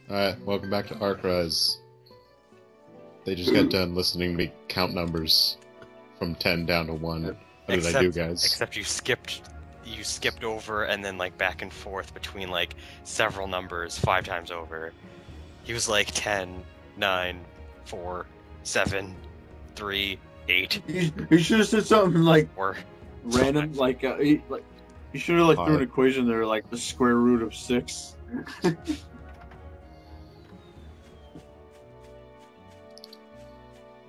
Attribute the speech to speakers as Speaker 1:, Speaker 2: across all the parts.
Speaker 1: Alright, welcome back to Ark Rise. They just got done listening to me count numbers from 10 down to 1. What did I do, guys?
Speaker 2: Except you skipped over and then like back and forth between like several numbers 5 times over. He was like 10, 9, 4, 7, 3, 8.
Speaker 3: He should have said something like
Speaker 2: 4.
Speaker 3: random, like he should have like threw an equation there, like the square root of 6.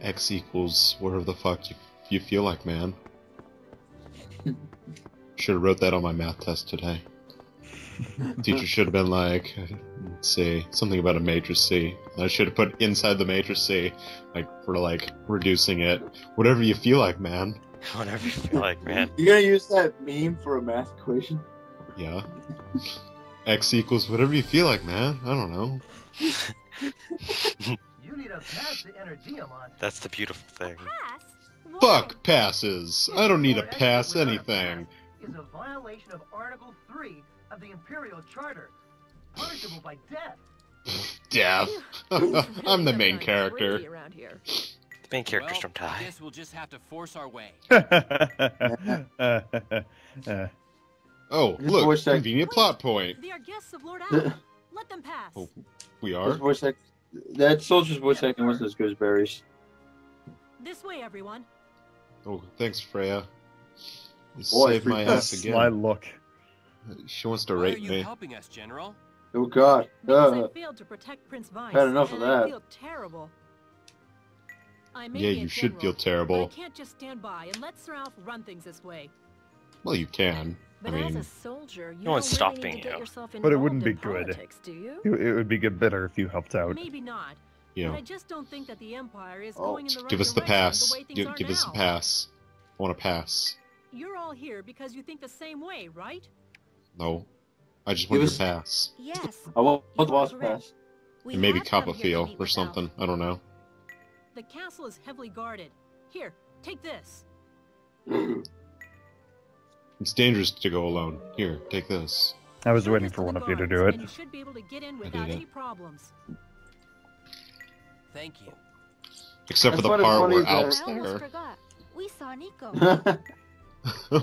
Speaker 1: X equals whatever the fuck you feel like, man. Should have wrote that on my math test today. Teacher should have been like, let's see, something about a matrix C. I should have put inside the matrix C, like, for like reducing it. Whatever you feel like, man.
Speaker 2: Whatever you feel like, man.
Speaker 3: You gonna use that meme for a math equation?
Speaker 1: Yeah. X equals whatever you feel like, man. I don't know.
Speaker 4: You need a pass to enter Diamond.
Speaker 2: That's the beautiful thing.
Speaker 5: Pass? Why?
Speaker 1: Fuck passes. I don't need to pass anything.
Speaker 4: Is a violation of Article 3 of the Imperial Charter, punishable by death.
Speaker 1: Death. I'm the main character.
Speaker 5: Around here.
Speaker 2: The main character's from
Speaker 6: I
Speaker 2: Tai.
Speaker 6: guess we'll just have to force our way.
Speaker 1: Oh,
Speaker 3: His
Speaker 1: look,
Speaker 3: voice act-
Speaker 1: convenient plot point.
Speaker 5: They are guests of Lord Allen. Let them pass.
Speaker 1: Oh, we
Speaker 3: His
Speaker 1: are?
Speaker 3: voice act- that soldier's voice acting wasn't as good as Barry's.
Speaker 5: This way, everyone.
Speaker 1: Oh, thanks, Freya. You
Speaker 3: Boy,
Speaker 1: saved my ass again.
Speaker 7: My look.
Speaker 1: She wants to
Speaker 6: Why are
Speaker 1: rape
Speaker 6: you
Speaker 1: me.
Speaker 6: helping us, General?
Speaker 3: Oh God.
Speaker 5: Because I failed to protect Prince Vice.
Speaker 3: Had enough
Speaker 5: and
Speaker 3: of
Speaker 5: I
Speaker 3: that.
Speaker 5: feel terrible. I may
Speaker 1: Yeah,
Speaker 5: be a
Speaker 1: you should
Speaker 5: general,
Speaker 1: feel
Speaker 5: but
Speaker 1: terrible.
Speaker 5: I can't just stand by and let Sir Alf run things this way.
Speaker 1: Well, you can.
Speaker 5: But
Speaker 1: I
Speaker 5: as
Speaker 1: mean,
Speaker 5: a soldier, you
Speaker 2: No one's
Speaker 5: don't really
Speaker 2: stopping
Speaker 5: need to get
Speaker 2: you.
Speaker 5: yourself
Speaker 7: But it wouldn't
Speaker 5: involved
Speaker 7: be
Speaker 5: in
Speaker 7: good.
Speaker 5: politics, do you?
Speaker 7: It would be good better if you helped out.
Speaker 5: Maybe not.
Speaker 1: you
Speaker 5: But
Speaker 1: know,
Speaker 5: I just don't think that the Empire is
Speaker 3: Oh,
Speaker 5: going in the right
Speaker 1: give us the
Speaker 5: direction
Speaker 1: pass.
Speaker 5: the way things are
Speaker 1: Give us a
Speaker 5: now.
Speaker 1: pass. I want a pass.
Speaker 5: You're all here because you think the same way, right?
Speaker 1: No. I just
Speaker 3: Give
Speaker 1: want
Speaker 3: us-
Speaker 1: your pass.
Speaker 5: Yes.
Speaker 3: I want
Speaker 5: You
Speaker 3: the
Speaker 5: are
Speaker 3: boss
Speaker 5: correct.
Speaker 3: pass.
Speaker 5: We
Speaker 1: And maybe
Speaker 5: have come here to
Speaker 1: Copperfield
Speaker 5: meet
Speaker 1: or
Speaker 5: with
Speaker 1: something. I don't know.
Speaker 5: Alf. The castle is heavily guarded. Here, take this.
Speaker 1: It's dangerous to go alone. Here, take this.
Speaker 7: I was
Speaker 5: Show
Speaker 7: waiting
Speaker 5: this
Speaker 7: for
Speaker 5: the
Speaker 7: one of you to
Speaker 5: guards,
Speaker 7: do it.
Speaker 5: And you should be able to get in
Speaker 1: did
Speaker 5: without
Speaker 1: it.
Speaker 5: any problems.
Speaker 6: Thank you.
Speaker 1: Except for
Speaker 3: I
Speaker 1: the
Speaker 3: find it
Speaker 1: part
Speaker 3: funny
Speaker 1: where
Speaker 3: that-
Speaker 1: Alf's
Speaker 5: I almost
Speaker 1: there.
Speaker 5: forgot. We saw Nico.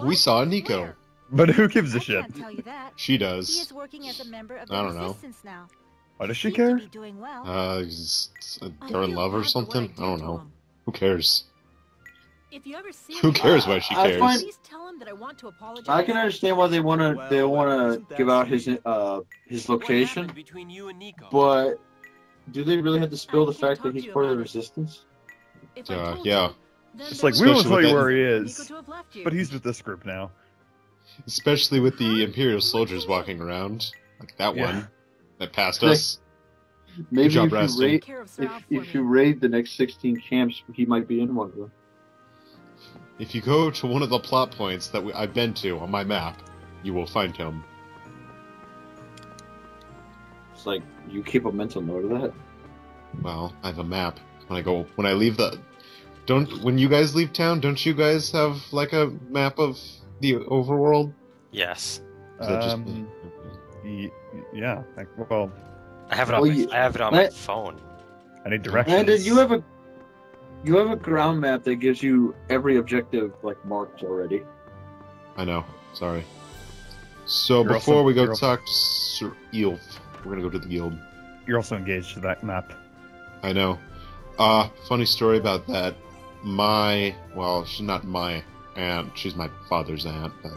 Speaker 1: We saw Nico.
Speaker 5: Where?
Speaker 7: But who gives a
Speaker 5: I
Speaker 7: shit?
Speaker 5: can't tell you that.
Speaker 1: She
Speaker 5: He
Speaker 1: does.
Speaker 5: is working as a member of
Speaker 1: I
Speaker 5: the
Speaker 1: don't know.
Speaker 5: Resistance now.
Speaker 7: Why does she
Speaker 5: Seems to
Speaker 7: care?
Speaker 5: be doing well.
Speaker 1: They're in
Speaker 5: feel
Speaker 1: love or
Speaker 5: bad for what
Speaker 1: something?
Speaker 5: did
Speaker 1: I don't
Speaker 5: to
Speaker 1: know.
Speaker 5: him.
Speaker 1: Who cares?
Speaker 5: If you ever see
Speaker 1: Who
Speaker 5: him,
Speaker 1: cares why she
Speaker 3: I
Speaker 1: cares?
Speaker 3: find-
Speaker 5: please tell him that I want to apologize.
Speaker 3: I can understand why they wanna
Speaker 6: Isn't that
Speaker 3: give out his
Speaker 6: sweet?
Speaker 3: his
Speaker 6: What
Speaker 3: location,
Speaker 6: happened between you and Nico?
Speaker 3: but do they really have to spill
Speaker 5: I
Speaker 3: the
Speaker 5: can't
Speaker 3: fact
Speaker 5: talk
Speaker 3: that he's
Speaker 5: to you
Speaker 3: part of the
Speaker 5: about it.
Speaker 3: Resistance?
Speaker 5: If I told
Speaker 1: yeah.
Speaker 5: you, then
Speaker 7: It's
Speaker 5: there
Speaker 7: like,
Speaker 5: would
Speaker 7: we won't
Speaker 1: Especially
Speaker 7: tell
Speaker 1: with
Speaker 7: you
Speaker 1: that-
Speaker 7: where he
Speaker 5: Nico
Speaker 7: is.
Speaker 5: to have left you.
Speaker 7: But he's with this group now.
Speaker 1: Especially with the Imperial soldiers walking around. Like that
Speaker 7: Yeah.
Speaker 1: one that passed
Speaker 3: Like-
Speaker 1: us.
Speaker 3: Maybe
Speaker 1: job,
Speaker 3: if you
Speaker 1: Rastin.
Speaker 3: raid
Speaker 5: Take care of Sir Alf for
Speaker 3: if you
Speaker 5: me.
Speaker 3: raid the next 16 camps, he might be in one of them.
Speaker 1: If you go to one of the plot points that I've been to on my map, you will find him.
Speaker 3: It's like you keep a mental note of that.
Speaker 1: Well, I have a map. When I leave when you guys leave town, don't you guys have like a map of the overworld?
Speaker 2: Yes.
Speaker 1: Is that just
Speaker 7: Um, yeah. Well,
Speaker 2: I have it on
Speaker 3: Well,
Speaker 2: my,
Speaker 3: you-
Speaker 2: I have it on my
Speaker 3: Let-
Speaker 2: phone.
Speaker 7: I need directions.
Speaker 3: And you have a ground map that gives you every objective like marked already.
Speaker 1: I know. Sorry. So
Speaker 7: You're
Speaker 1: before
Speaker 7: also-
Speaker 1: we go
Speaker 7: you're also-
Speaker 1: talk to Sir Eelf, we're gonna go to the guild.
Speaker 7: You're also engaged to that map.
Speaker 1: I know. Funny story about that. Well, she's not my aunt. She's my father's aunt, but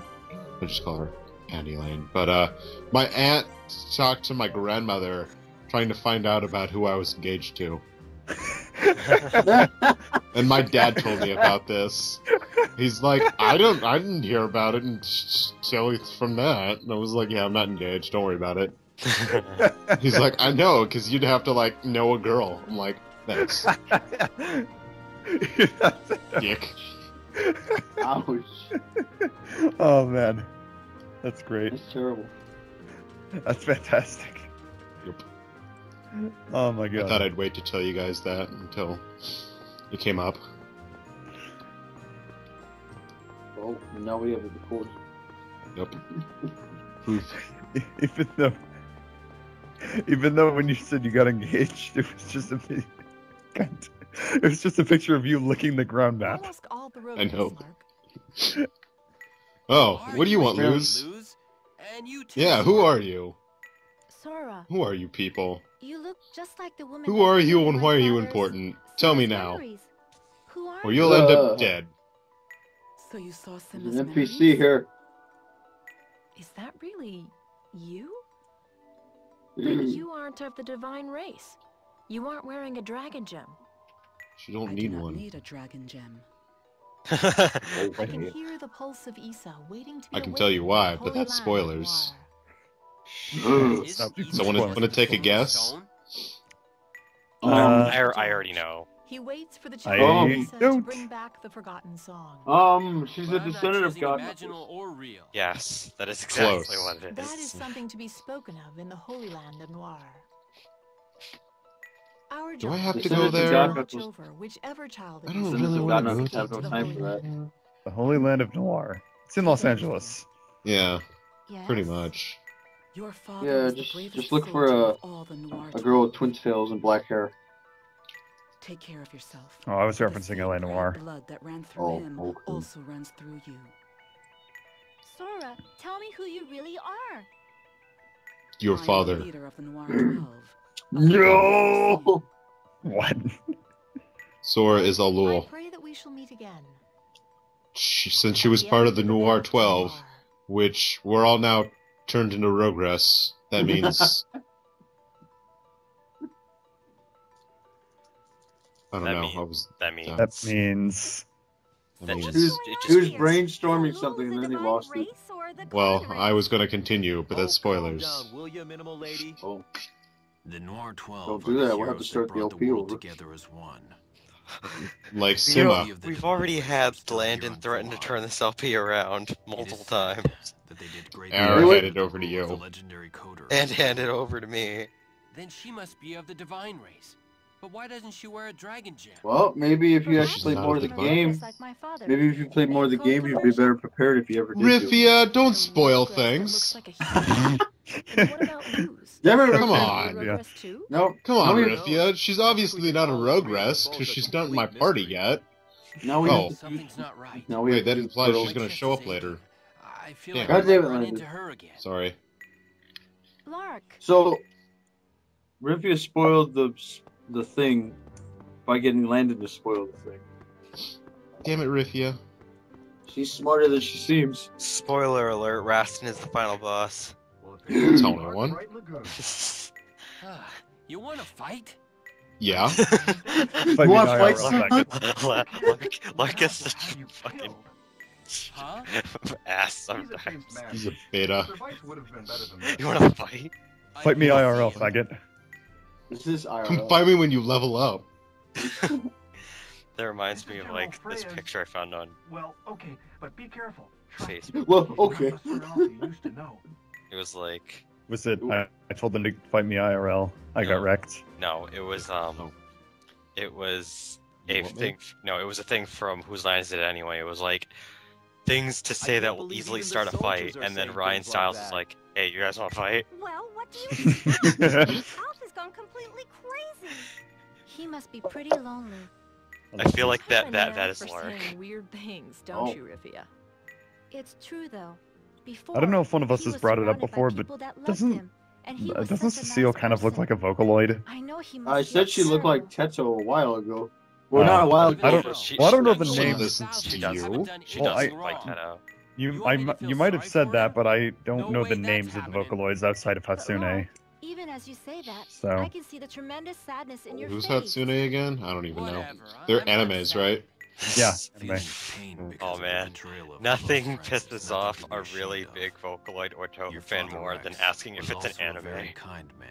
Speaker 1: I just call her Annie Lane. But my aunt talked to my grandmother, trying to find out about who I was engaged to. And my dad told me about this. He's like, I didn't hear about it until it's from that. And I was like, yeah, I'm not engaged. Don't worry about it. He's like, I know, because you'd have to like know a girl. I'm like, thanks, dick.
Speaker 3: Ouch.
Speaker 7: Oh man, that's great.
Speaker 3: That's terrible.
Speaker 7: That's fantastic.
Speaker 1: Yep.
Speaker 7: Oh my
Speaker 1: I
Speaker 7: god.
Speaker 1: thought I'd wait to tell you guys that until it came up.
Speaker 3: Well, now we have it recorded.
Speaker 1: Yep. Proof.
Speaker 7: Even though Even though when you said you got engaged, it was just a it was just a picture of you licking the ground map.
Speaker 5: Almost all the road
Speaker 1: I know.
Speaker 5: Lark.
Speaker 1: Oh,
Speaker 6: Are
Speaker 1: what do you want,
Speaker 6: really,
Speaker 1: Luz?
Speaker 6: And you too,
Speaker 1: Yeah, who
Speaker 6: Sora.
Speaker 1: are you?
Speaker 5: Sora,
Speaker 1: Who are you people?
Speaker 5: you look just like the woman.
Speaker 1: Who
Speaker 5: that
Speaker 1: are you
Speaker 5: killed
Speaker 1: and
Speaker 5: my
Speaker 1: why are you
Speaker 5: father's
Speaker 1: important? Tell me
Speaker 5: Simba's
Speaker 1: now,
Speaker 5: memories. Who are
Speaker 1: or
Speaker 5: you?
Speaker 1: you'll end up dead.
Speaker 5: So you saw
Speaker 3: There's
Speaker 5: Simba's
Speaker 3: an
Speaker 5: memories?
Speaker 3: NPC here.
Speaker 5: Is that really you? But
Speaker 3: Mm.
Speaker 5: you aren't of the divine race. You aren't wearing a dragon gem.
Speaker 1: You don't
Speaker 8: I
Speaker 1: need
Speaker 8: do not
Speaker 1: one.
Speaker 8: need a dragon gem.
Speaker 5: I can hear the pulse of Issa waiting to be
Speaker 1: I can tell you
Speaker 5: awakened
Speaker 1: why,
Speaker 5: in the
Speaker 1: but
Speaker 5: Holy
Speaker 1: that's
Speaker 5: Land of
Speaker 1: spoilers.
Speaker 5: Noir.
Speaker 6: Is
Speaker 7: Stop
Speaker 6: Issa
Speaker 7: someone
Speaker 1: wanna
Speaker 6: the
Speaker 1: take a
Speaker 6: Soul
Speaker 1: guess?
Speaker 6: Stone?
Speaker 7: Uh,
Speaker 2: I already know.
Speaker 5: He waits for the
Speaker 7: I
Speaker 5: child of Issa to
Speaker 7: don't.
Speaker 5: bring back the forgotten song.
Speaker 3: She's
Speaker 6: But
Speaker 3: a
Speaker 6: I'm not
Speaker 3: descendant of
Speaker 6: choosing
Speaker 3: God.
Speaker 6: imaginal or real.
Speaker 2: Yes, that is exactly
Speaker 1: Close.
Speaker 2: what it
Speaker 5: That is
Speaker 2: is.
Speaker 5: something to be spoken of in the Holy Land of Noir. Our
Speaker 1: Do I
Speaker 5: job
Speaker 1: have
Speaker 5: is
Speaker 3: to go
Speaker 5: to
Speaker 3: there?
Speaker 5: watch over whichever child of
Speaker 1: I don't
Speaker 5: Issa
Speaker 3: really
Speaker 5: wants
Speaker 3: wanna
Speaker 5: to
Speaker 3: go
Speaker 5: get
Speaker 3: have
Speaker 5: to
Speaker 3: no
Speaker 5: the
Speaker 3: time
Speaker 5: Holy
Speaker 3: for that.
Speaker 5: Land.
Speaker 7: The Holy Land of Noir. It's in Los Angeles.
Speaker 1: Yeah,
Speaker 5: Yes?
Speaker 1: pretty much.
Speaker 8: Your father
Speaker 3: Yeah,
Speaker 8: was the
Speaker 3: just
Speaker 8: bravest
Speaker 3: look for
Speaker 8: soldier
Speaker 3: a-
Speaker 8: of all the Noir
Speaker 3: A girl with
Speaker 8: 12.
Speaker 3: twin tails and black hair.
Speaker 8: Take care of yourself.
Speaker 7: Oh, I was
Speaker 8: The
Speaker 7: referencing
Speaker 8: same
Speaker 7: LA
Speaker 8: great
Speaker 7: Noir.
Speaker 8: blood that ran through
Speaker 3: Oh,
Speaker 8: him
Speaker 3: okay.
Speaker 8: also runs through you.
Speaker 5: Sora, tell me who you really are.
Speaker 1: Your
Speaker 8: I am
Speaker 1: father.
Speaker 8: the leader of the Noir 12.
Speaker 3: No!
Speaker 7: What?
Speaker 1: Sora is
Speaker 5: I
Speaker 1: Alul.
Speaker 5: pray that we shall meet again.
Speaker 1: Since she was part of the Noir 12, which we're all now turned into Rogress, that means... I don't
Speaker 2: That
Speaker 1: know.
Speaker 2: means-
Speaker 1: I was...
Speaker 2: That means
Speaker 7: That means.
Speaker 2: that
Speaker 1: means-
Speaker 2: just,
Speaker 3: He was brainstorming something and then he lost it.
Speaker 1: Well, I was going to continue, but that's
Speaker 9: Oh, calm
Speaker 1: spoilers.
Speaker 9: down, will you, minimal lady?
Speaker 3: Oh.
Speaker 10: The Noir 12
Speaker 3: Don't
Speaker 10: are
Speaker 3: do
Speaker 10: the
Speaker 3: that, we'll have to
Speaker 10: heroes
Speaker 3: start
Speaker 10: that
Speaker 3: the
Speaker 10: brought
Speaker 3: OP
Speaker 10: the world
Speaker 3: over.
Speaker 10: together as one.
Speaker 1: Like
Speaker 2: You know,
Speaker 1: Sima.
Speaker 2: we've already had Landon threaten to turn this LP around
Speaker 10: It
Speaker 2: multiple
Speaker 10: is said
Speaker 2: times
Speaker 10: that they did great
Speaker 1: Arrow
Speaker 10: things
Speaker 1: headed
Speaker 10: with
Speaker 1: over to
Speaker 10: the rule of
Speaker 1: you.
Speaker 10: the legendary coder.
Speaker 2: and hand it over to me.
Speaker 6: Then she must be of the divine race. But why doesn't she wear a dragon gem?
Speaker 3: Well, maybe if you
Speaker 1: Perhaps
Speaker 3: actually played
Speaker 1: not
Speaker 3: more
Speaker 1: a
Speaker 3: of the
Speaker 1: divine.
Speaker 3: game, maybe if you played more of the game, you'd be better prepared if you ever did do it.
Speaker 1: Rifia, don't
Speaker 5: A
Speaker 1: spoil
Speaker 5: Rogress that
Speaker 1: things.
Speaker 5: looks like a human. And what about Luz?
Speaker 3: Yeah, remember
Speaker 1: Come
Speaker 3: Rifia?
Speaker 1: on.
Speaker 5: Are you a Rogress too?
Speaker 3: No.
Speaker 1: Come on,
Speaker 3: no,
Speaker 1: Rifia. She's obviously not a Rogress, because she's not in my party yet.
Speaker 3: Now we
Speaker 1: Oh.
Speaker 3: have to
Speaker 6: Something's not right.
Speaker 3: Now we
Speaker 1: Wait,
Speaker 3: have
Speaker 1: that
Speaker 3: to
Speaker 1: implies
Speaker 3: turtle.
Speaker 1: she's going to show up later.
Speaker 6: I feel
Speaker 1: Yeah.
Speaker 6: like
Speaker 3: God
Speaker 6: I
Speaker 3: damn
Speaker 6: might
Speaker 3: it,
Speaker 6: run
Speaker 3: Landon.
Speaker 6: into her again.
Speaker 1: Sorry.
Speaker 5: Lark.
Speaker 3: So, Rifia spoiled the thing by getting Landon to spoil the thing.
Speaker 1: Damn it, Rifia.
Speaker 3: She's smarter than she seems.
Speaker 2: Spoiler alert, Rastin is the final boss.
Speaker 1: That's only one.
Speaker 6: Ah, you want to fight?
Speaker 1: Yeah.
Speaker 7: Fight me
Speaker 3: want
Speaker 7: IRL,
Speaker 3: fights?
Speaker 7: faggot.
Speaker 2: Like a such a fucking
Speaker 6: Huh?
Speaker 2: ass sometimes.
Speaker 1: He's a beta.
Speaker 2: You wanna fight?
Speaker 7: Fight me
Speaker 6: I
Speaker 7: IRL,
Speaker 6: see.
Speaker 7: faggot.
Speaker 3: This is IRL.
Speaker 1: Come find me when you level up.
Speaker 2: That reminds me of like this picture I found on
Speaker 4: Well, okay, but be careful. Trust me.
Speaker 2: Facebook.
Speaker 3: Well,
Speaker 4: He's
Speaker 3: okay.
Speaker 4: not the Sir you used to know.
Speaker 2: It was like
Speaker 7: Was it? I told them to fight me IRL. I got
Speaker 2: No.
Speaker 7: wrecked.
Speaker 2: no, it was it was a
Speaker 1: want me?
Speaker 2: thing. No, it was a thing from Whose Line Is It Anyway? It was like things to say
Speaker 9: can't
Speaker 2: that will
Speaker 9: believe
Speaker 2: easily
Speaker 9: even the
Speaker 2: start a fight,
Speaker 9: soldiers are
Speaker 2: and then
Speaker 9: saying
Speaker 2: Ryan
Speaker 9: things like
Speaker 2: Stiles is
Speaker 9: that.
Speaker 2: like, "Hey, you guys want to fight?"
Speaker 5: Well, what do you think? Alf has gone completely crazy. He must be pretty lonely.
Speaker 2: I feel like
Speaker 5: You have
Speaker 2: that
Speaker 5: a
Speaker 2: that
Speaker 5: knack
Speaker 2: is
Speaker 5: for
Speaker 2: Lark.
Speaker 5: saying weird things, don't
Speaker 3: Oh.
Speaker 5: you, Rifia? It's true though. Before,
Speaker 7: I don't know if one of us
Speaker 5: he
Speaker 7: has
Speaker 5: was
Speaker 7: brought it up
Speaker 5: surrounded by
Speaker 7: before, but
Speaker 5: people that loved
Speaker 7: doesn't-
Speaker 5: him, and he was
Speaker 7: doesn't
Speaker 5: such a
Speaker 7: Cecile
Speaker 5: nice
Speaker 7: kind of look
Speaker 5: person.
Speaker 7: like a Vocaloid?
Speaker 5: I know he must
Speaker 3: I
Speaker 5: be
Speaker 3: said she looked like
Speaker 5: terrible.
Speaker 3: Teto a while ago. Well, not a
Speaker 7: Oh.
Speaker 3: while
Speaker 6: Even
Speaker 7: I
Speaker 3: ago.
Speaker 7: don't-
Speaker 6: so,
Speaker 7: well, I don't know the
Speaker 6: she
Speaker 7: names.
Speaker 6: listens
Speaker 2: She
Speaker 6: to
Speaker 2: does
Speaker 6: you.
Speaker 2: She
Speaker 7: Well,
Speaker 2: doesn't
Speaker 7: I-
Speaker 2: like that out.
Speaker 7: You,
Speaker 6: You want me to feel
Speaker 7: you might have
Speaker 6: sorry
Speaker 7: said
Speaker 6: for
Speaker 7: that,
Speaker 6: her?
Speaker 7: but I don't
Speaker 6: No
Speaker 7: know
Speaker 6: way
Speaker 7: the
Speaker 6: that's
Speaker 7: names of the
Speaker 6: happening.
Speaker 7: Vocaloids outside of
Speaker 5: But
Speaker 7: Hatsune.
Speaker 5: Lark, even as you say that,
Speaker 7: So-
Speaker 5: I can see the tremendous sadness in your
Speaker 1: Who's
Speaker 5: face.
Speaker 1: Hatsune again? I don't even know.
Speaker 6: Whatever,
Speaker 1: They're
Speaker 6: I'm not
Speaker 1: animes,
Speaker 6: sad.
Speaker 1: right?
Speaker 7: Yeah.
Speaker 10: Feeling pain because
Speaker 2: Oh
Speaker 10: of the
Speaker 2: man,
Speaker 10: betrayal of
Speaker 2: nothing
Speaker 10: close friends is
Speaker 2: pisses
Speaker 10: nothing
Speaker 2: off
Speaker 10: to be
Speaker 2: a
Speaker 10: ashamed
Speaker 2: really
Speaker 10: of.
Speaker 2: big Vocaloid or Toho
Speaker 10: Your
Speaker 2: fan
Speaker 10: father
Speaker 2: more
Speaker 10: Rex
Speaker 2: than asking if
Speaker 10: was
Speaker 2: it's an
Speaker 10: also a
Speaker 2: anime.
Speaker 10: very kind man.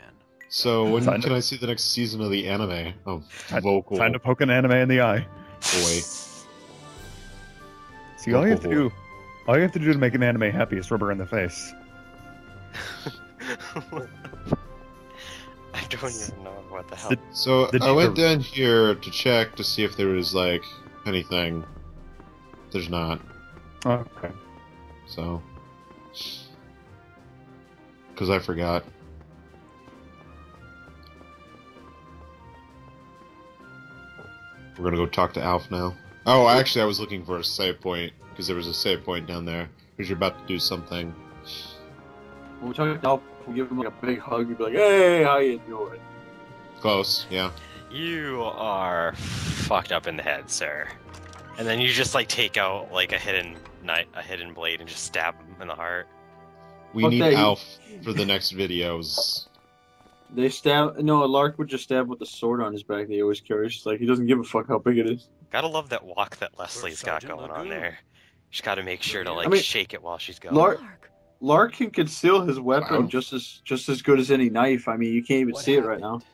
Speaker 1: So when
Speaker 7: Time
Speaker 1: can
Speaker 7: to-
Speaker 1: I see the next season of the anime? Oh,
Speaker 7: Time-
Speaker 1: vocal
Speaker 7: Time to poke an anime in the eye.
Speaker 1: boy.
Speaker 7: See, all you have to do to make an anime happy is rub her in the face.
Speaker 2: I don't even know what the hell.
Speaker 7: The-
Speaker 1: So
Speaker 7: The
Speaker 1: I went
Speaker 7: deeper-
Speaker 1: down here to check to see if there was like anything. There's not.
Speaker 7: Okay.
Speaker 1: So, because I forgot. We're gonna go talk to Alf now. Oh, actually, I was looking for a save point because there was a save point down there. Because you're about to do something.
Speaker 3: When we talk to Alf, we give him like a big hug. You'd be like, "Hey, how you doing?"
Speaker 1: Close, yeah.
Speaker 2: You are fucked up in the head, sir. And then you just like take out like a hidden blade and just stab him in the heart.
Speaker 1: We
Speaker 3: Fuck
Speaker 1: need
Speaker 3: that,
Speaker 1: Alf for the next videos.
Speaker 3: They stab. No, Lark would just stab with the sword on his back that he always carries. Like he doesn't give a fuck how big it is.
Speaker 2: Gotta love that walk that Leslie's got
Speaker 10: Sergeant
Speaker 2: going on
Speaker 10: Lagoon.
Speaker 2: there. Just gotta make sure to like
Speaker 3: I mean,
Speaker 2: shake it while she's going.
Speaker 3: Lark can conceal his weapon
Speaker 1: Wow.
Speaker 3: just as good as any knife. I mean, you can't even
Speaker 6: What
Speaker 3: see it right now.
Speaker 6: happened?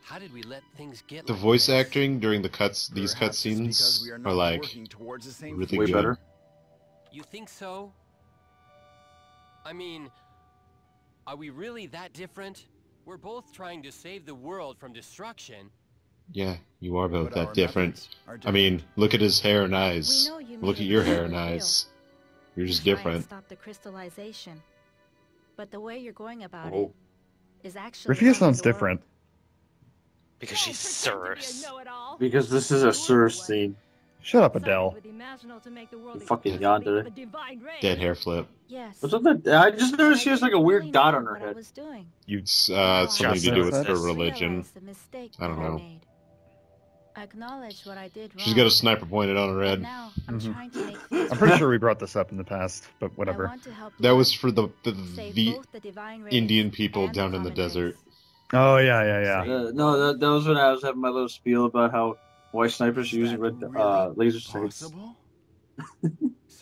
Speaker 6: How did we let things get
Speaker 1: The
Speaker 6: like
Speaker 1: voice
Speaker 6: this?
Speaker 1: acting during these
Speaker 9: Perhaps it's because
Speaker 1: cutscenes
Speaker 9: we are
Speaker 1: are
Speaker 9: not
Speaker 1: like
Speaker 9: working towards the same
Speaker 1: really
Speaker 3: Way
Speaker 1: good.
Speaker 3: better.
Speaker 6: You think so? I mean, are we really that different? We're both trying to save the world from destruction.
Speaker 1: Yeah, you are both
Speaker 9: But
Speaker 1: that
Speaker 9: our
Speaker 1: different.
Speaker 9: methods are
Speaker 1: I mean,
Speaker 9: different.
Speaker 1: look at his hair and
Speaker 5: We
Speaker 1: eyes.
Speaker 5: know you
Speaker 1: Look
Speaker 5: made
Speaker 1: at your
Speaker 5: it
Speaker 1: hair and
Speaker 5: real.
Speaker 1: eyes. You're just
Speaker 5: Try and
Speaker 1: different.
Speaker 5: Stop the crystallization. But the way you're going about
Speaker 3: Oh.
Speaker 5: it is actually
Speaker 7: Rifia
Speaker 5: harming
Speaker 7: sounds
Speaker 5: the world.
Speaker 7: different.
Speaker 2: Because she's Cirrus.
Speaker 3: Because this is a Sir scene.
Speaker 7: Shut up, Adele.
Speaker 3: You fucking yonder.
Speaker 1: Dead hair flip.
Speaker 5: Yes.
Speaker 3: What's up with that? I just noticed she has like a weird dot on her
Speaker 5: What I
Speaker 3: head.
Speaker 5: was doing.
Speaker 1: It's
Speaker 5: Now
Speaker 1: something to
Speaker 5: I
Speaker 1: do with her
Speaker 5: realize
Speaker 1: religion.
Speaker 5: the mistake
Speaker 1: I don't
Speaker 5: that
Speaker 1: know.
Speaker 5: made. I acknowledge what I did wrong.
Speaker 1: She's got a sniper pointed on her
Speaker 5: But
Speaker 1: head.
Speaker 5: now I'm
Speaker 7: Mhm.
Speaker 5: trying to make things
Speaker 7: I'm pretty
Speaker 5: right.
Speaker 7: sure we brought this up in the past, but
Speaker 5: I
Speaker 7: whatever.
Speaker 5: want to help
Speaker 1: That was
Speaker 5: Lark
Speaker 1: for the
Speaker 5: save
Speaker 1: the
Speaker 5: both the divine race
Speaker 1: Indian people
Speaker 5: and
Speaker 1: down in the
Speaker 5: common race.
Speaker 1: desert.
Speaker 7: Oh yeah, yeah, yeah.
Speaker 3: No, that was when I was having my little spiel about how white snipers
Speaker 9: Is
Speaker 3: use
Speaker 9: that
Speaker 3: red
Speaker 9: really
Speaker 3: laser sights.
Speaker 9: possible?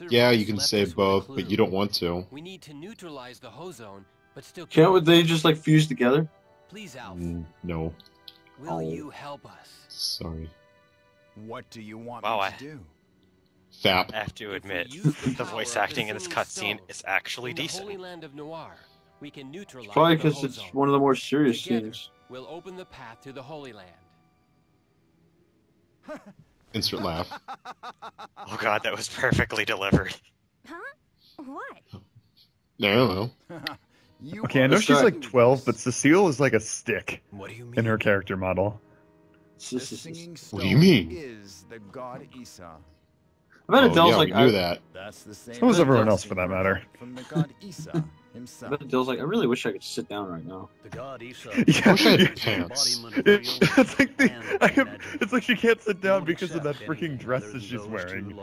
Speaker 1: Yeah,
Speaker 6: Cirrus
Speaker 1: you can
Speaker 6: left
Speaker 1: save
Speaker 6: us with a
Speaker 1: both, but
Speaker 6: clue.
Speaker 1: you don't want to.
Speaker 6: We need to neutralize the ozone, but still keep
Speaker 3: Can't
Speaker 6: it
Speaker 3: they
Speaker 6: safe.
Speaker 3: just like fuse together?
Speaker 6: Please, Alf.
Speaker 1: No,
Speaker 6: Will
Speaker 3: Oh.
Speaker 6: you help us?
Speaker 1: sorry.
Speaker 9: What do you want
Speaker 2: Wow,
Speaker 9: me to do?
Speaker 1: Fap.
Speaker 2: I have to
Speaker 6: If we
Speaker 2: admit,
Speaker 6: use the
Speaker 2: the
Speaker 6: power
Speaker 2: voice
Speaker 6: of the
Speaker 2: acting in this
Speaker 6: singing
Speaker 2: cutscene
Speaker 6: stone
Speaker 2: is actually
Speaker 6: in the Holy
Speaker 2: decent.
Speaker 6: Land of Noir, we can neutralize
Speaker 3: Probably
Speaker 6: the
Speaker 3: because it's
Speaker 6: ozone.
Speaker 3: one of the more serious
Speaker 6: Together,
Speaker 3: scenes.
Speaker 6: we'll open the path to the Holy Land.
Speaker 1: Instant laugh.
Speaker 2: Oh god, that was perfectly delivered.
Speaker 5: Huh? What?
Speaker 1: No.
Speaker 9: You
Speaker 7: Okay, I
Speaker 9: are
Speaker 7: know she's like
Speaker 9: clueless.
Speaker 7: 12, but Cecile is like a stick
Speaker 10: What do you mean?
Speaker 7: in her character model.
Speaker 9: The singing stone
Speaker 1: What do you mean?
Speaker 9: is the god Esau.
Speaker 3: I bet
Speaker 1: Oh,
Speaker 3: Adele's
Speaker 1: yeah,
Speaker 3: like,
Speaker 1: we knew that.
Speaker 9: That's the same.
Speaker 7: So was
Speaker 9: as
Speaker 7: everyone
Speaker 9: the
Speaker 7: else for that matter.
Speaker 9: From the god Esau
Speaker 3: I
Speaker 9: himself.
Speaker 3: bet Adele's like, I really wish I could sit down right now.
Speaker 11: The god Esau
Speaker 7: Yeah,
Speaker 1: wish I had
Speaker 7: yeah.
Speaker 1: pants.
Speaker 7: It's like it's like she can't sit down because of that freaking dress that she's wearing.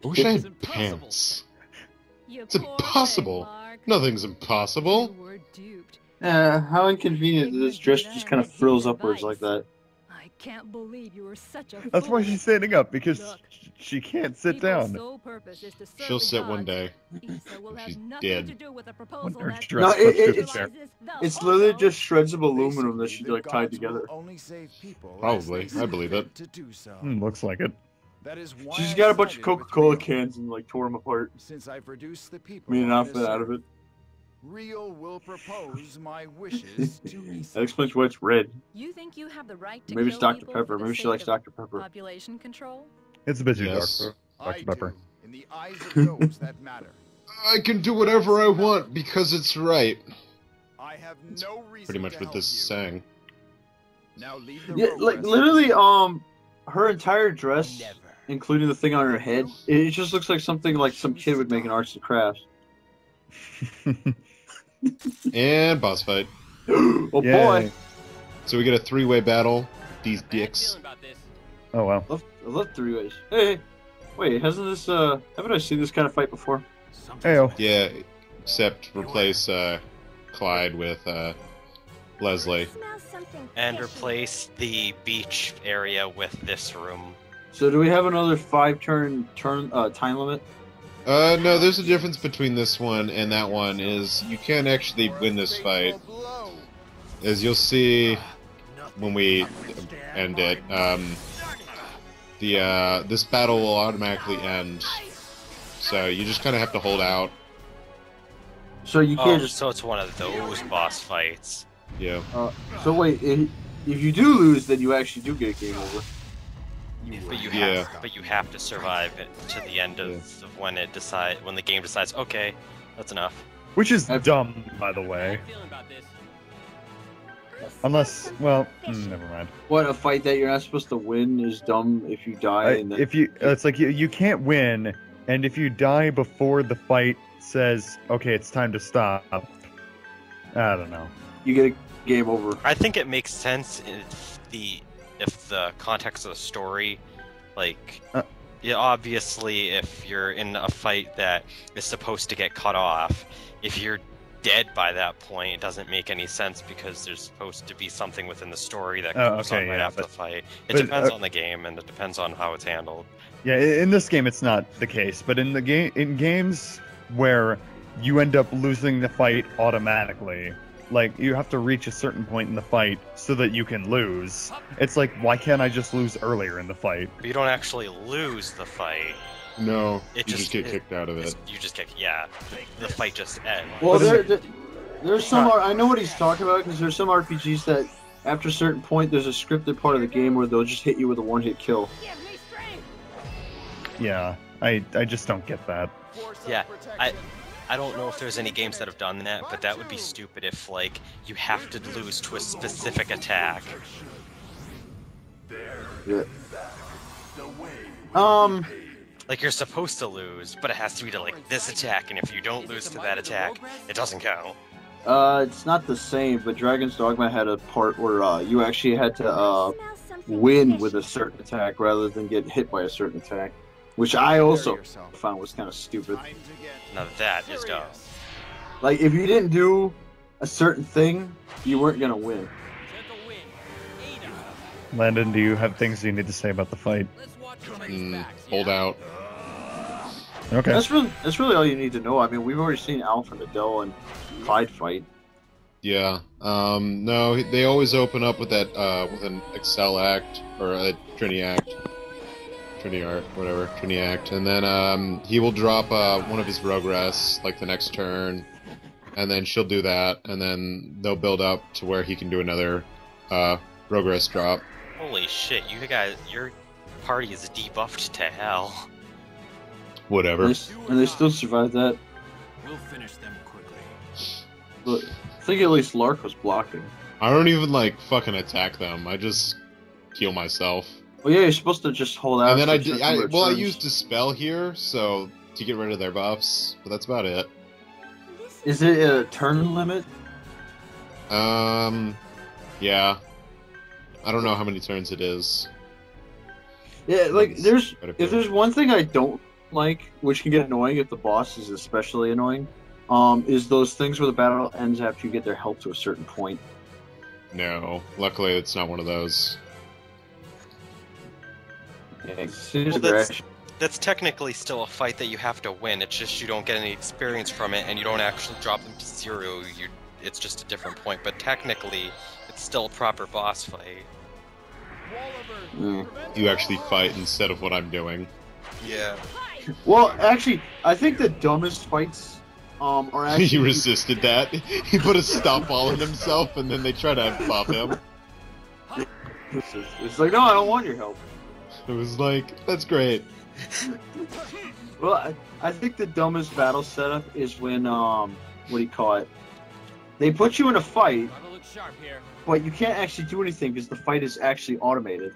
Speaker 1: I wish I
Speaker 3: It's
Speaker 1: had pants. It's impossible. Nothing's impossible.
Speaker 3: How inconvenient that this dress just kind of frills upwards like that.
Speaker 12: I can't believe you were such a
Speaker 7: That's why
Speaker 12: fool.
Speaker 7: she's standing up, because
Speaker 12: Look,
Speaker 7: she can't sit
Speaker 12: people's
Speaker 7: down.
Speaker 12: sole purpose is to serve
Speaker 1: She'll
Speaker 12: the
Speaker 1: sit one
Speaker 12: gods.
Speaker 1: day.
Speaker 12: Esau will have
Speaker 1: She's
Speaker 12: nothing
Speaker 1: dead.
Speaker 12: to do with a
Speaker 7: When
Speaker 12: proposal
Speaker 7: her
Speaker 12: that
Speaker 7: dress
Speaker 3: No,
Speaker 7: slips through the
Speaker 3: it's-
Speaker 7: chair.
Speaker 12: neutralizes the
Speaker 3: It's literally
Speaker 12: ozone.
Speaker 3: just shreds of aluminum that
Speaker 9: Basically,
Speaker 3: she
Speaker 9: the
Speaker 3: like tied
Speaker 9: gods will
Speaker 3: together.
Speaker 9: only save people as
Speaker 1: Probably.
Speaker 9: they see
Speaker 1: I believe
Speaker 9: fit
Speaker 1: it.
Speaker 9: To do so.
Speaker 7: Looks like it.
Speaker 9: That is why
Speaker 3: She just
Speaker 9: I
Speaker 3: got a bunch of
Speaker 9: sided with
Speaker 3: Coca-Cola
Speaker 9: Rio.
Speaker 3: cans and like tore them apart.
Speaker 9: Since I've reduced the people
Speaker 3: Made an
Speaker 9: on
Speaker 3: outfit
Speaker 9: this
Speaker 3: out of
Speaker 9: earth,
Speaker 3: it.
Speaker 9: Rio will propose my wishes to
Speaker 3: That
Speaker 9: Esau.
Speaker 3: explains why it's red.
Speaker 12: You think you have the right to
Speaker 3: Maybe it's
Speaker 12: kill
Speaker 3: Dr.
Speaker 12: people
Speaker 3: Pepper.
Speaker 12: for the
Speaker 3: Maybe she
Speaker 12: sake
Speaker 3: likes
Speaker 12: of
Speaker 3: Dr. Pepper.
Speaker 12: population control?
Speaker 7: It's a bit too
Speaker 1: Yes.
Speaker 7: dark for
Speaker 9: I
Speaker 7: Dr. Pepper.
Speaker 9: do, in the eyes of those that matter.
Speaker 1: I can do whatever I want because it's right.
Speaker 9: I have no reason
Speaker 1: Pretty much
Speaker 9: to
Speaker 1: what
Speaker 9: help
Speaker 1: this is
Speaker 9: you.
Speaker 1: saying.
Speaker 9: Now leave the
Speaker 3: Yeah,
Speaker 9: road
Speaker 3: like
Speaker 9: rest.
Speaker 3: literally, her entire dress,
Speaker 6: Never.
Speaker 3: including the thing on her head, it just looks like something like some kid would make in arts and crafts.
Speaker 1: And boss fight.
Speaker 3: Oh
Speaker 7: Yay.
Speaker 3: boy,
Speaker 1: So we get a three-way battle. These
Speaker 6: Bad
Speaker 1: dicks.
Speaker 6: feeling about this.
Speaker 7: Oh wow.
Speaker 3: I love three ways. Hey, wait, hasn't this haven't I seen this kind of fight before?
Speaker 7: Heyo.
Speaker 1: Yeah, except replace Clyde with Leslie.
Speaker 5: Smells something
Speaker 2: And
Speaker 5: fishy.
Speaker 2: replace the beach area with this room.
Speaker 3: So do we have another 5-turn time limit?
Speaker 1: No, there's a difference between this one and that one is you can't actually win this fight. As you'll see when we end it, this battle will automatically end. So you just kind of have to hold out.
Speaker 3: So you
Speaker 2: Oh,
Speaker 3: can't just.
Speaker 2: so it's one of those boss fights.
Speaker 1: Yeah.
Speaker 3: So wait, if you do lose, then you actually do get a game over.
Speaker 2: But you
Speaker 1: Yeah.
Speaker 2: have to survive it to the end of when the game decides, okay, that's enough.
Speaker 7: Which is
Speaker 3: I've-
Speaker 7: dumb, by the way.
Speaker 6: Bad feeling about this.
Speaker 7: Unless, well, never mind.
Speaker 3: What, a fight that you're not supposed to win is dumb if you die? And then...
Speaker 7: It's like you can't win, and if you die before the fight says, okay, it's time to stop, I don't know.
Speaker 3: You get a game over.
Speaker 2: I think it makes sense if the context of the story, like, yeah, obviously, if you're in a fight that is supposed to get cut off, if you're dead by that point, it doesn't make any sense because there's supposed to be something within the story that goes on right after the fight. It depends on the game and it depends on how it's handled.
Speaker 7: Yeah, in this game it's not the case, but in games where you end up losing the fight automatically, like you have to reach a certain point in the fight so that you can lose. It's like, why can't I just lose earlier in the fight?
Speaker 2: But you don't actually lose the fight.
Speaker 1: No, you just get kicked out of it.
Speaker 2: You just get, yeah, the fight just ends.
Speaker 3: Well, there's some. I know what he's talking about because there's some RPGs that, after a certain point, there's a scripted part of the game where they'll just hit you with a one-hit kill.
Speaker 7: Yeah, I just don't get that.
Speaker 2: Yeah, I don't know if there's any games that have done that, but that would be stupid if, like, you have to lose to a specific attack.
Speaker 3: Yeah.
Speaker 2: Like, you're supposed to lose, but it has to be to, like, this attack, and if you don't lose to that attack, it doesn't count.
Speaker 3: It's not the same, but Dragon's Dogma had a part where you actually had to win with a certain attack rather than get hit by a certain attack, which I also found was kind of stupid.
Speaker 2: Now that is dumb.
Speaker 3: Like, if you didn't do a certain thing, you weren't gonna win.
Speaker 7: Landon, do you have things you need to say about the fight?
Speaker 1: Hold out.
Speaker 7: Okay.
Speaker 3: That's really all you need to know. I mean, we've already seen Alpha and Adele and Clyde fight.
Speaker 1: Yeah. No, they always open up with that with an Excel act or a Trini act. Trini art, whatever, Trini act, and then he will drop one of his Rogress like the next turn, and then she'll do that, and then they'll build up to where he can do another Rogress drop.
Speaker 2: Holy shit, you guys, your party is debuffed to hell.
Speaker 1: Whatever.
Speaker 3: And they still survived that.
Speaker 10: We'll finish them quickly.
Speaker 3: But I think at least Lark was blocking.
Speaker 1: I don't even like fucking attack them. I just heal myself.
Speaker 3: Well, yeah, you're supposed to just hold out.
Speaker 1: And then I used a spell here, so to get rid of their buffs, but that's about it.
Speaker 3: Is it a turn limit?
Speaker 1: Yeah. I don't know how many turns it is.
Speaker 3: Yeah, like if there's one thing I don't like, which can get annoying if the boss is especially annoying, is those things where the battle ends after you get their health to a certain point.
Speaker 1: No, luckily it's not one of those.
Speaker 2: Well, that's technically still a fight that you have to win. It's just you don't get any experience from it, and you don't actually drop them to 0. It's just a different point. But technically, it's still a proper boss fight.
Speaker 1: You actually fight instead of what I'm doing.
Speaker 2: Yeah.
Speaker 3: Well, actually, I think the dumbest fights are actually...
Speaker 1: He resisted that. He put a stop ball in himself, and then they try to pop him.
Speaker 3: It's like, no, I don't want your help.
Speaker 1: It was like, that's great.
Speaker 3: Well, I think the dumbest battle setup is when, what do you call it? They put you in a fight, but you can't actually do anything because the fight is actually automated.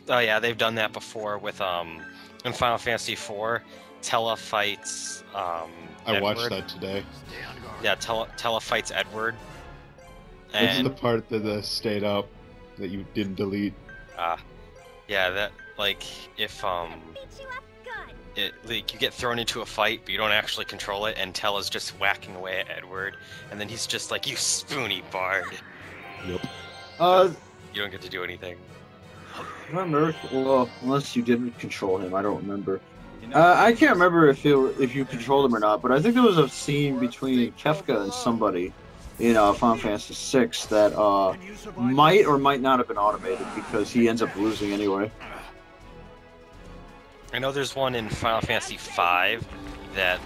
Speaker 2: Oh yeah, they've done that before with in Final Fantasy IV. Tella fights
Speaker 1: I watched that today.
Speaker 2: Yeah, Tella fights Edward.
Speaker 1: This is
Speaker 2: And
Speaker 1: the part that stayed up that you didn't delete.
Speaker 2: yeah, that like if like you get thrown into a fight, but you don't actually control it, and Tella's just whacking away at Edward, and then he's just like, "You spoony bard."
Speaker 1: Yep.
Speaker 2: You don't get to do anything.
Speaker 3: I don't remember. Well, unless you didn't control him, I don't remember. I can't remember if you controlled him or not, but I think there was a scene between Kefka and somebody in Final Fantasy VI that might or might not have been automated because he ends up losing anyway.
Speaker 2: I know there's one in Final Fantasy V that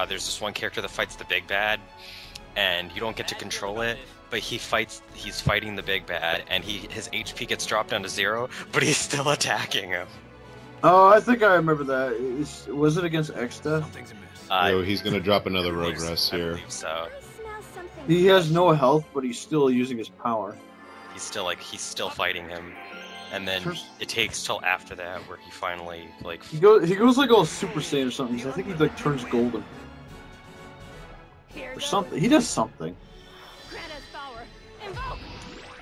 Speaker 2: there's this one character that fights the big bad, and you don't get to control it, but he's fighting the big bad, and his HP gets dropped down to 0, but he's still attacking him.
Speaker 3: Oh, I think I remember that. Was it against Exta?
Speaker 1: Oh, he's gonna drop another Rogress here.
Speaker 2: I believe so.
Speaker 3: He has no health, but he's still using his power.
Speaker 2: He's still fighting him, and then it takes till after that where he finally like.
Speaker 3: He goes like all Super Saiyan or something. I think he like turns golden. Or something. He does something.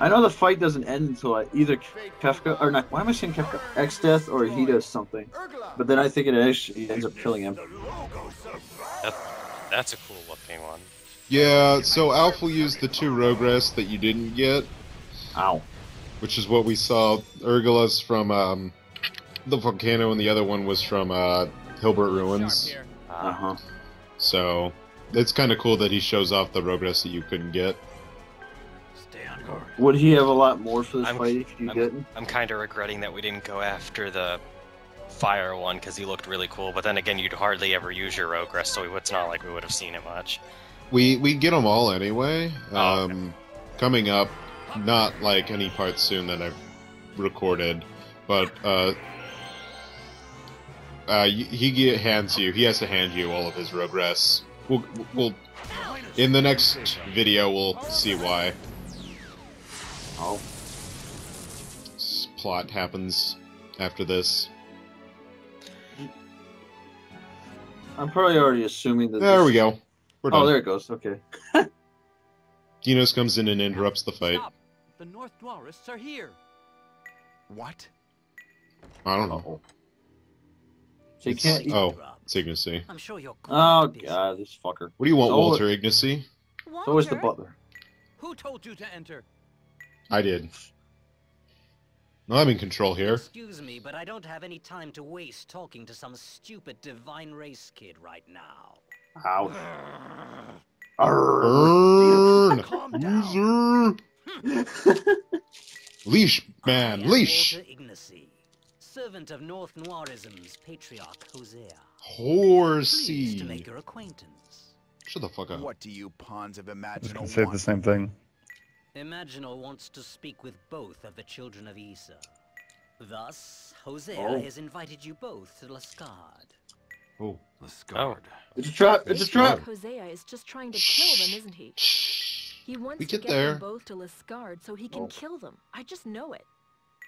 Speaker 3: I know the fight doesn't end until either Kefka or not. Why am I saying Kefka? X-Death or he does something. But then I think it actually ends up killing him.
Speaker 2: That's a cool looking one.
Speaker 1: Yeah, so Alph will use the 2 Rogress that you didn't get.
Speaker 3: Ow.
Speaker 1: Which is what we saw. Urgula's from the volcano, and the other one was from Hilbert Ruins.
Speaker 3: Uh-huh.
Speaker 1: So it's kind of cool that he shows off the Rogress that you couldn't get.
Speaker 3: Would he have a lot more for this fight if you didn't?
Speaker 2: I'm kind of regretting that we didn't go after the fire one because he looked really cool. But then again, you'd hardly ever use your Rogress, so it's not like we would have seen it much.
Speaker 1: We get them all anyway.
Speaker 2: Okay.
Speaker 1: Coming up, not like any part soon that I've recorded, but he has to hand you all of his Rogress. We'll in the next video we'll see why.
Speaker 3: Oh.
Speaker 1: Plot happens after this.
Speaker 3: I'm probably already assuming that.
Speaker 1: There we go. We're done.
Speaker 3: Oh, there it goes. Okay.
Speaker 1: Dinos comes in and interrupts the fight.
Speaker 6: Stop. The North Dwarists are here.
Speaker 9: What?
Speaker 1: I don't know.
Speaker 3: So you can't.
Speaker 1: Oh, it's Ignacy.
Speaker 8: I'm sure you're.
Speaker 3: Oh god, this fucker.
Speaker 1: What do you want,
Speaker 3: So-
Speaker 1: Walter Ignacy?
Speaker 3: So is the butler.
Speaker 6: Who told you to enter?
Speaker 1: I did. No, I'm in control here.
Speaker 11: Excuse me, but I don't have any time to waste talking to some stupid divine race kid right now.
Speaker 3: Ouch.
Speaker 1: Burn!
Speaker 11: Calm down.
Speaker 1: Loser! Leash, man, leash!
Speaker 11: Walter Ignacy, servant of North Noirism's patriarch Hosea.
Speaker 1: Horsey.
Speaker 11: Pleased to make your acquaintance.
Speaker 1: Shut the fuck up.
Speaker 9: What do you pawns of
Speaker 7: I was
Speaker 9: Imaginal
Speaker 7: gonna say the
Speaker 9: want?
Speaker 7: same thing.
Speaker 11: Imaginal wants to speak with both of the children of Issa. Thus, Hosea
Speaker 3: Oh.
Speaker 11: has invited you both to Lascard.
Speaker 1: Oh.
Speaker 10: Lascard.
Speaker 3: It's a trap. It's a trap.
Speaker 12: Hosea is just trying to kill them, isn't he? He wants
Speaker 1: We
Speaker 12: to
Speaker 1: get
Speaker 12: get
Speaker 1: there.
Speaker 12: them both to Lascard so he can kill them. I just know it.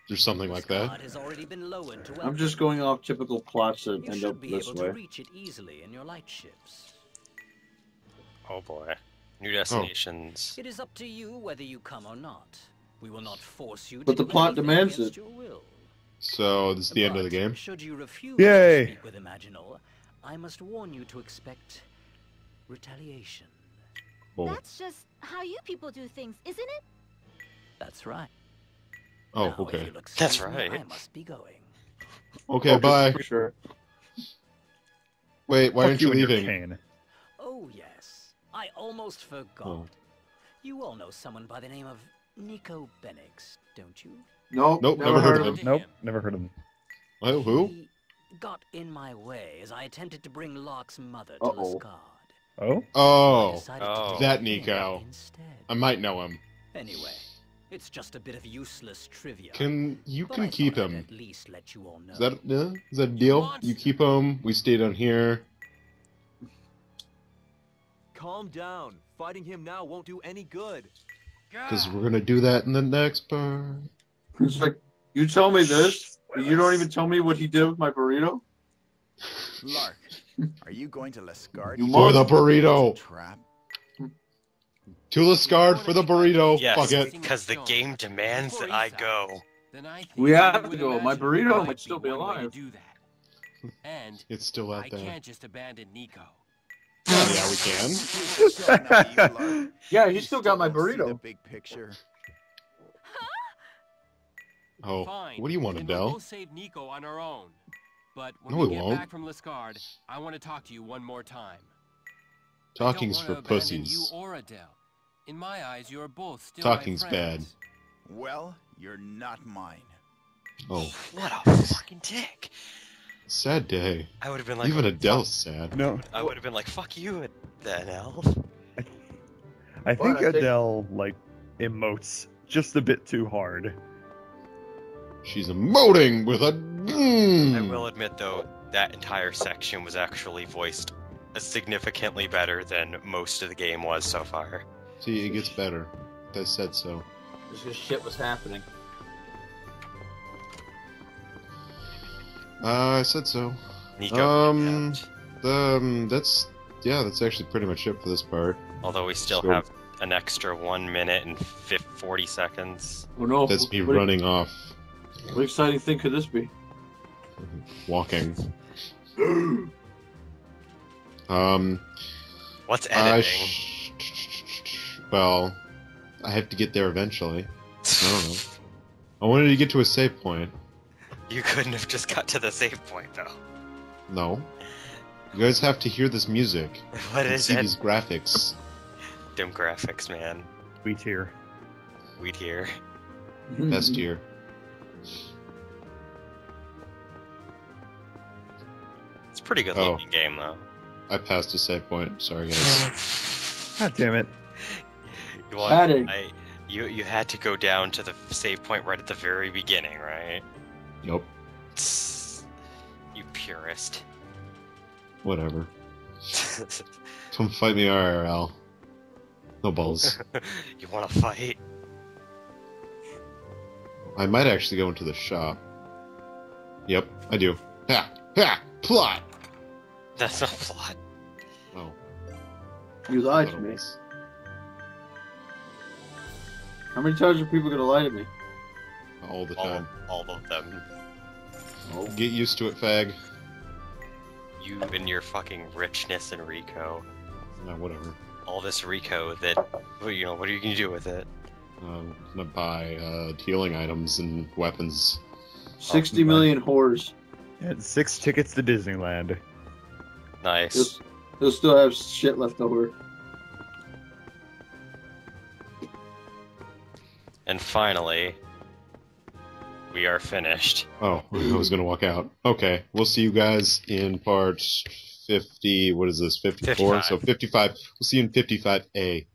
Speaker 1: There's something like that.
Speaker 11: Lascard has already been lowered to
Speaker 3: I'm just going off typical plots that
Speaker 11: You
Speaker 3: end
Speaker 11: should
Speaker 3: up
Speaker 11: be
Speaker 3: this
Speaker 11: able
Speaker 3: way.
Speaker 11: to reach it easily in your lightships.
Speaker 2: Oh boy, new destinations.
Speaker 11: It is up to you whether you come or not. We will not force you to
Speaker 3: But the
Speaker 11: do
Speaker 3: plot
Speaker 11: anything
Speaker 3: demands
Speaker 11: against
Speaker 3: it.
Speaker 11: your will.
Speaker 1: So this is the end of the
Speaker 11: But
Speaker 1: game.
Speaker 11: Should you refuse
Speaker 7: Yay.
Speaker 11: to speak with Imaginal, I must warn you to expect retaliation.
Speaker 1: Oh.
Speaker 5: That's just how you people do things, isn't it?
Speaker 11: That's right.
Speaker 1: Oh,
Speaker 11: Now, if
Speaker 1: okay.
Speaker 11: you'll excuse
Speaker 2: That's
Speaker 11: me,
Speaker 2: right.
Speaker 11: I must be going.
Speaker 1: Okay, bye.
Speaker 3: For sure.
Speaker 1: Wait, why
Speaker 7: Fuck
Speaker 1: aren't you
Speaker 7: and your
Speaker 1: leaving?
Speaker 7: cane.
Speaker 11: Oh yes, I almost forgot.
Speaker 1: Oh.
Speaker 11: You all know someone by the name of Nico Benix, don't you?
Speaker 3: Nope.
Speaker 1: Nope, never heard of him.
Speaker 7: Nope, never heard of them.
Speaker 1: Oh, who?
Speaker 11: He got in my way as I attempted to bring Locke's mother to
Speaker 3: Uh-oh.
Speaker 11: Lascard.
Speaker 7: Oh?
Speaker 1: Oh,
Speaker 11: Decided to
Speaker 2: Oh.
Speaker 11: take
Speaker 1: that
Speaker 11: him
Speaker 1: Nico.
Speaker 11: instead.
Speaker 1: I might know him.
Speaker 11: Anyway, it's just a bit of useless trivia.
Speaker 1: You
Speaker 11: but
Speaker 1: can
Speaker 11: I
Speaker 1: keep
Speaker 11: thought I'd
Speaker 1: him.
Speaker 11: At least let you all know.
Speaker 1: Is that a deal? You keep him. We stay down here.
Speaker 13: Calm down. Fighting him now won't do any good.
Speaker 1: Because we're gonna do that in the next part.
Speaker 3: It's like, you tell me this, but you don't even tell me what he did with my burrito?
Speaker 9: Lark, are you going to Lascard?
Speaker 1: For the burrito.
Speaker 9: Trap.
Speaker 1: To Lascard for the burrito.
Speaker 2: Yes,
Speaker 1: Fuck it.
Speaker 2: because the game demands that I go.
Speaker 6: Then I think
Speaker 3: We have to
Speaker 6: with
Speaker 3: go. My
Speaker 6: Imaginal
Speaker 3: burrito
Speaker 6: might
Speaker 3: might still be
Speaker 6: one way to
Speaker 3: alive.
Speaker 6: do that. And
Speaker 1: It's still out
Speaker 6: I
Speaker 1: there.
Speaker 6: can't just abandon Nico.
Speaker 1: Oh, yeah, we can.
Speaker 3: Yeah, he still got my
Speaker 9: See the
Speaker 3: burrito.
Speaker 9: big picture.
Speaker 1: Oh,
Speaker 6: Fine.
Speaker 1: what do you want,
Speaker 6: then we'll
Speaker 1: Adele?
Speaker 6: both save Nico on our own. But when
Speaker 1: No,
Speaker 6: we
Speaker 1: we
Speaker 6: get
Speaker 1: won't.
Speaker 6: back from Lascard, I want to talk to you one more time.
Speaker 1: Talking's
Speaker 6: I
Speaker 1: for
Speaker 6: don't wanna abandon
Speaker 1: pussies.
Speaker 6: You or Adele. In my eyes, you're both still
Speaker 1: Talking's
Speaker 6: my
Speaker 1: bad.
Speaker 6: friends.
Speaker 9: Well, you're not mine.
Speaker 1: Oh,
Speaker 2: What a fucking dick.
Speaker 1: sad day.
Speaker 2: I would have been like,
Speaker 1: Even Adele's sad.
Speaker 7: No,
Speaker 2: I would have been like, fuck you, then Al.
Speaker 7: I think
Speaker 3: What, I think-
Speaker 7: Adele, like, emotes just a bit too hard.
Speaker 1: She's emoting with a.
Speaker 2: I will admit though, that entire section was actually voiced significantly better than most of the game was so far.
Speaker 1: See, it gets better. I said so.
Speaker 3: Just because shit was happening.
Speaker 1: I said so.
Speaker 2: Nico.
Speaker 1: That's actually pretty much it for this part.
Speaker 2: Although we still have an extra 1 minute and 40 seconds.
Speaker 3: Oh no!
Speaker 1: That's me running off.
Speaker 3: What exciting thing could this be?
Speaker 1: Walking.
Speaker 2: What's editing?
Speaker 1: Well, I have to get there eventually. I don't know. I wanted to get to a save point.
Speaker 2: You couldn't have just got to the save point, though.
Speaker 1: No. You guys have to hear this music.
Speaker 2: What is
Speaker 1: see
Speaker 2: it?
Speaker 1: these graphics.
Speaker 2: Dim graphics, man.
Speaker 7: Wheat here.
Speaker 2: Wheat here.
Speaker 1: Best tier.
Speaker 2: It's a pretty good looking game, though.
Speaker 1: I passed a save point. Sorry, guys.
Speaker 7: God damn it.
Speaker 2: You had to go down to the save point right at the very beginning, right?
Speaker 1: Nope.
Speaker 2: You purist.
Speaker 1: Whatever. Come fight me IRL. No balls.
Speaker 2: You want to fight?
Speaker 1: I might actually go into the shop. Yep, I do. Ha! Ha! Plot!
Speaker 2: That's not plot.
Speaker 1: Oh.
Speaker 3: You lied to me. How many times are people gonna lie to me?
Speaker 1: All the time.
Speaker 2: All of them.
Speaker 1: Oh. Get used to it, fag.
Speaker 2: You and your fucking richness and Rico.
Speaker 1: No, whatever.
Speaker 2: All this Rico that, what are you gonna do with it?
Speaker 1: I'm gonna buy healing items and weapons.
Speaker 3: 60 million whores.
Speaker 7: And 6 tickets to Disneyland.
Speaker 2: Nice.
Speaker 3: He'll still have shit left over.
Speaker 2: And finally, we are finished.
Speaker 1: Oh, I was gonna walk out. Okay, we'll see you guys in part 50. What is this? 54.
Speaker 2: 55.
Speaker 1: So 55. We'll see you in 55A.